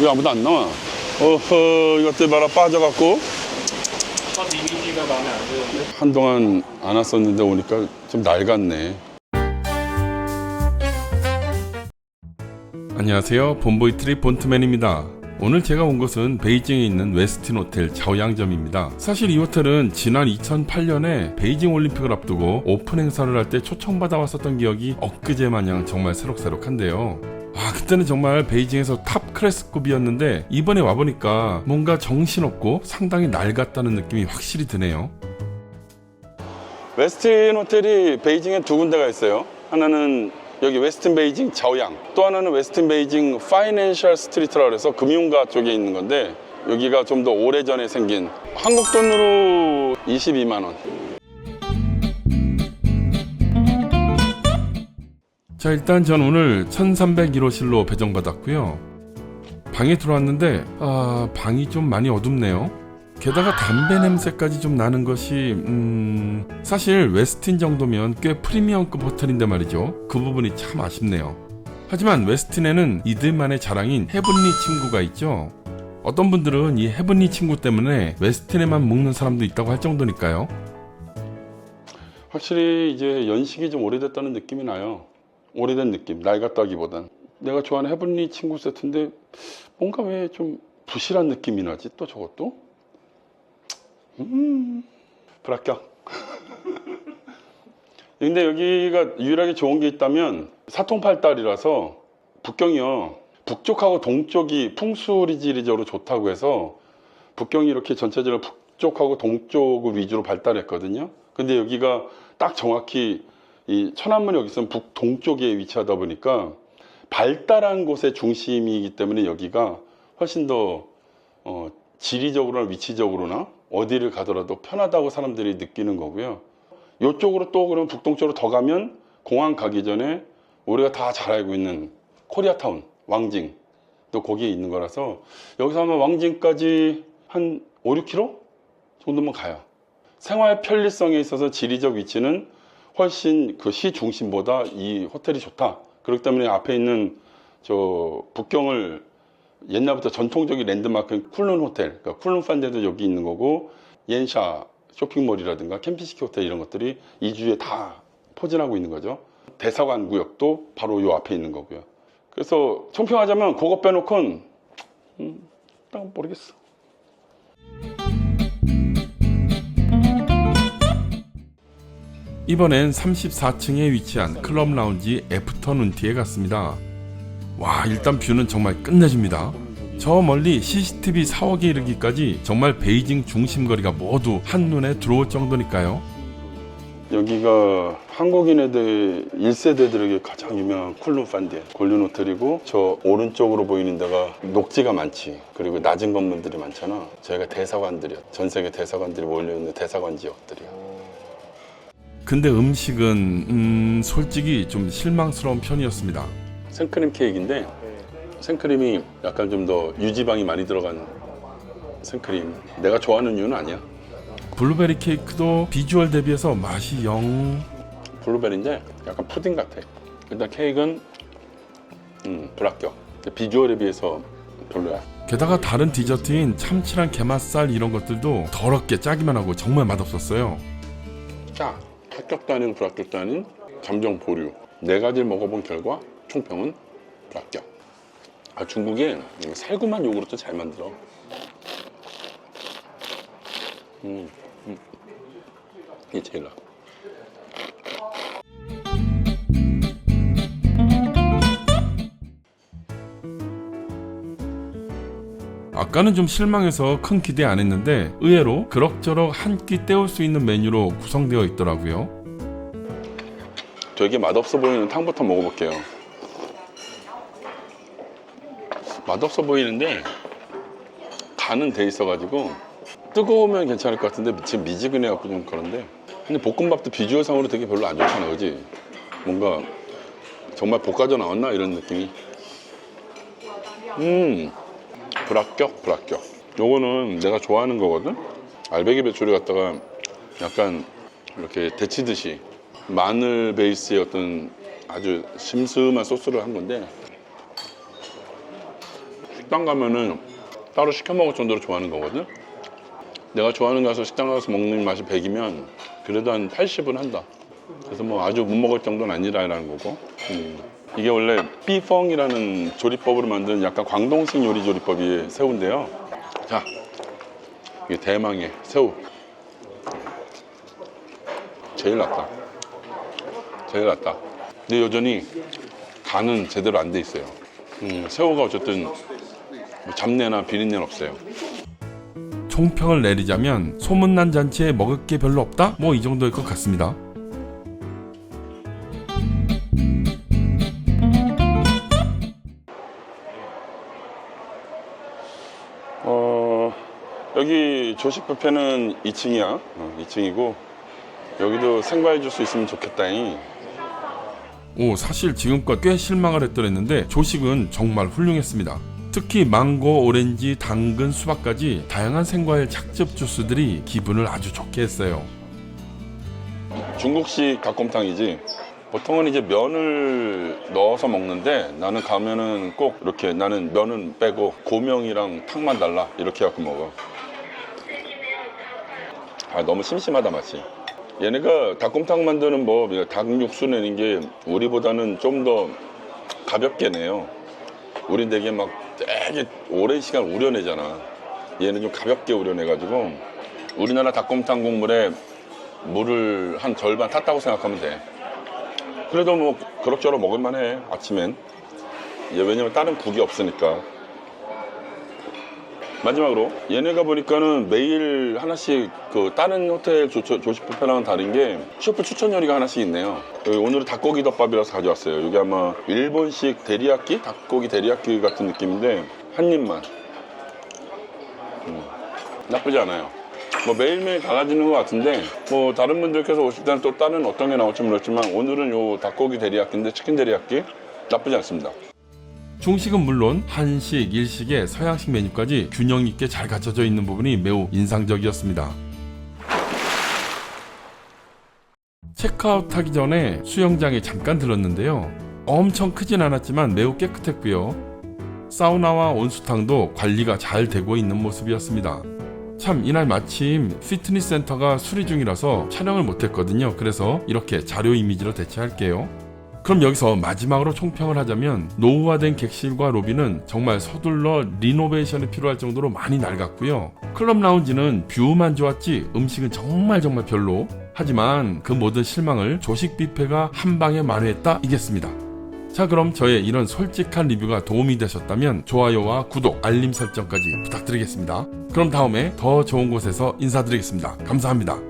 왜 아무도 안 나와? 어허, 이것들 봐라, 빠져갖고. 첫 이미지가 마음에 안 드는데. 한동안 안 왔었는데 오니까 좀 낡았네. 안녕하세요. 본보이 트립 본트맨입니다. 오늘 제가 온 곳은 베이징에 있는 웨스틴 호텔 자오양점입니다. 사실 이 호텔은 지난 2008년에 베이징 올림픽을 앞두고 오픈 행사를 할 때 초청받아 왔었던 기억이 엊그제 마냥 정말 새록새록한데요. 그때는 정말 베이징에서 탑 클래스급이었는데 이번에 와보니까 뭔가 정신없고 상당히 낡았다는 느낌이 확실히 드네요. 웨스틴 호텔이 베이징에 두 군데가 있어요. 하나는 여기 웨스틴 베이징 자오양, 또 하나는 웨스틴 베이징 파이낸셜 스트리트라고 해서 금융가 쪽에 있는 건데, 여기가 좀 더 오래전에 생긴, 한국 돈으로 22만 원. 자, 일단 전 오늘 1301호실로 배정받았고요. 방에 들어왔는데 방이 좀 많이 어둡네요. 게다가 담배 냄새까지 좀 나는 것이 사실 웨스틴 정도면 꽤 프리미엄급 호텔인데 말이죠. 그 부분이 참 아쉽네요. 하지만 웨스틴에는 이들만의 자랑인 헤븐리 침구가 있죠. 어떤 분들은 이 헤븐리 침구 때문에 웨스틴에만 묵는 사람도 있다고 할 정도니까요. 확실히 이제 연식이 좀 오래됐다는 느낌이 나요. 오래된 느낌, 낡았다기보단. 내가 좋아하는 헤븐리 침구 세트인데 뭔가 왜 좀 부실한 느낌이 나지, 또 저것도? 불합격. 근데 여기가 유일하게 좋은 게 있다면 사통팔달이라서 북경이요, 북쪽하고 동쪽이 풍수지리적으로 좋다고 해서 북경이 이렇게 전체적으로 북쪽하고 동쪽을 위주로 발달했거든요. 근데 여기가 딱 정확히 이 천안문이 여기 있으면 북동쪽에 위치하다 보니까 발달한 곳의 중심이기 때문에 여기가 훨씬 더 지리적으로나 위치적으로나 어디를 가더라도 편하다고 사람들이 느끼는 거고요. 이쪽으로 또 그러면 북동쪽으로 더 가면 공항 가기 전에 우리가 다 잘 알고 있는 코리아타운, 왕징 또 거기에 있는 거라서 여기서 아마 왕징까지 한 5, 6km 정도만 가요. 생활 편리성에 있어서 지리적 위치는 훨씬 그 시 중심보다 이 호텔이 좋다. 그렇기 때문에 앞에 있는 저 북경을 옛날부터 전통적인 랜드마크인 쿤룬 호텔, 그러니까 쿤룬 판데도 여기 있는 거고, 옌샤 쇼핑몰이라든가 캠핑시티 호텔 이런 것들이 이 주에 다 포진하고 있는 거죠. 대사관 구역도 바로 요 앞에 있는 거고요. 그래서 총평하자면 그거 빼놓고는 딱 모르겠어. 이번엔 34층에 위치한 클럽 라운지 애프터눈티에 갔습니다. 와, 일단 뷰는 정말 끝내줍니다. 저 멀리 CCTV 4억에 이르기까지 정말 베이징 중심거리가 모두 한눈에 들어올 정도니까요. 여기가 한국인 애들 1세대들에게 가장 유명한 쿤룬 판디엔 골든 호텔이고, 저 오른쪽으로 보이는 데가 녹지가 많지. 그리고 낮은 건물들이 많잖아. 저희가 대사관들이야. 전 세계 대사관들이 몰려있는 대사관 지역들이야. 근데 음식은 솔직히 좀 실망스러운 편이었습니다. 생크림 케이크인데 생크림이 약간 좀 더 유지방이 많이 들어간 생크림. 내가 좋아하는 이유는 아니야. 블루베리 케이크도 비주얼 대비해서 맛이 영... 블루베리인데 약간 푸딩 같아. 일단 케이크는 불합격. 비주얼에 비해서 별로야. 게다가 다른 디저트인 참치랑 게맛살 이런 것들도 더럽게 짜기만 하고 정말 맛없었어요. 짜. 합격도 아닌 불합격도 아닌 감정 보류. 네 가지를 먹어본 결과 총평은 불합격. 중국에 살구만 요구르트 잘 만들어. 이게 제일 나. 아까는 좀 실망해서 큰 기대 안 했는데 의외로 그럭저럭 한 끼 때울 수 있는 메뉴로 구성되어 있더라고요. 되게 맛없어 보이는 탕부터 먹어볼게요. 맛없어 보이는데 간은 돼 있어가지고 뜨거우면 괜찮을 것 같은데 지금 미지근해갖고 좀 그런데, 근데 볶음밥도 비주얼상으로 되게 별로 안 좋잖아, 그지? 뭔가 정말 볶아져 나왔나 이런 느낌이. 불합격. 요거는 내가 좋아하는 거거든. 알배기 배추를 갖다가 약간 이렇게 데치듯이 마늘 베이스의 어떤 아주 심스한 소스를 한 건데, 식당 가면은 따로 시켜 먹을 정도로 좋아하는 거거든. 내가 좋아하는 가서 식당 가서 먹는 맛이 100이면 그래도 한 80은 한다. 그래서 뭐 아주 못 먹을 정도는 아니라는 거고. 이게 원래 삐펑이라는 조리법으로 만든 약간 광동식 요리 조리법이 새우인데요. 자, 이게 대망의 새우. 제일 낫다. 제일 낫다. 근데 여전히 간은 제대로 안 돼 있어요. 새우가 어쨌든 잡내나 비린내는 없어요. 총평을 내리자면 소문난 잔치에 먹을 게 별로 없다? 뭐 이 정도일 것 같습니다. 여기 조식 뷔페는 2층이야. 2층이고 여기도 생과일 줄 수 있으면 좋겠다잉. 사실 지금껏 꽤 실망을 했더랬는데 조식은 정말 훌륭했습니다. 특히 망고, 오렌지, 당근, 수박까지 다양한 생과일 착즙 주스들이 기분을 아주 좋게 했어요. 중국식 닭곰탕이지. 보통은 이제 면을 넣어서 먹는데 나는 가면은 꼭 이렇게 나는 면은 빼고 고명이랑 탕만 달라 이렇게 해갖고 먹어. 너무 심심하다 맛이. 얘네가 닭곰탕 만드는 법, 닭 육수 내는 게 우리보다는 좀 더 가볍게 내요. 우린 되게 막 되게 오랜 시간 우려내잖아. 얘는 좀 가볍게 우려내가지고 우리나라 닭곰탕 국물에 물을 한 절반 탔다고 생각하면 돼. 그래도 뭐 그럭저럭 먹을만해 아침엔. 왜냐면 다른 국이 없으니까. 마지막으로 얘네가 보니까는 매일 하나씩 그 다른 호텔 조식 뷔페랑은 다른 게 셰프 추천 요리가 하나씩 있네요. 여기 오늘은 닭고기 덮밥이라서 가져왔어요. 이게 아마 일본식 데리야끼? 닭고기 데리야끼 같은 느낌인데 한 입만. 나쁘지 않아요. 뭐 매일매일 달라지는 것 같은데 뭐 다른 분들께서 오실 때는 또 다른 어떤 게 나올지 모르겠지만 오늘은 요 닭고기 데리야끼인데 치킨 데리야끼 나쁘지 않습니다. 중식은 물론 한식, 일식의 서양식 메뉴까지 균형 있게 잘 갖춰져 있는 부분이 매우 인상적이었습니다. 체크아웃하기 전에 수영장에 잠깐 들렀는데요. 엄청 크진 않았지만 매우 깨끗했고요. 사우나와 온수탕도 관리가 잘 되고 있는 모습이었습니다. 참 이날 마침 피트니스 센터가 수리 중이라서 촬영을 못했거든요. 그래서 이렇게 자료 이미지로 대체할게요. 그럼 여기서 마지막으로 총평을 하자면 노후화된 객실과 로비는 정말 서둘러 리노베이션이 필요할 정도로 많이 낡았고요. 클럽 라운지는 뷰만 좋았지 음식은 정말 별로. 하지만 그 모든 실망을 조식 뷔페가 한 방에 만회했다 이겠습니다. 자, 그럼 저의 이런 솔직한 리뷰가 도움이 되셨다면 좋아요와 구독, 알림 설정까지 부탁드리겠습니다. 그럼 다음에 더 좋은 곳에서 인사드리겠습니다. 감사합니다.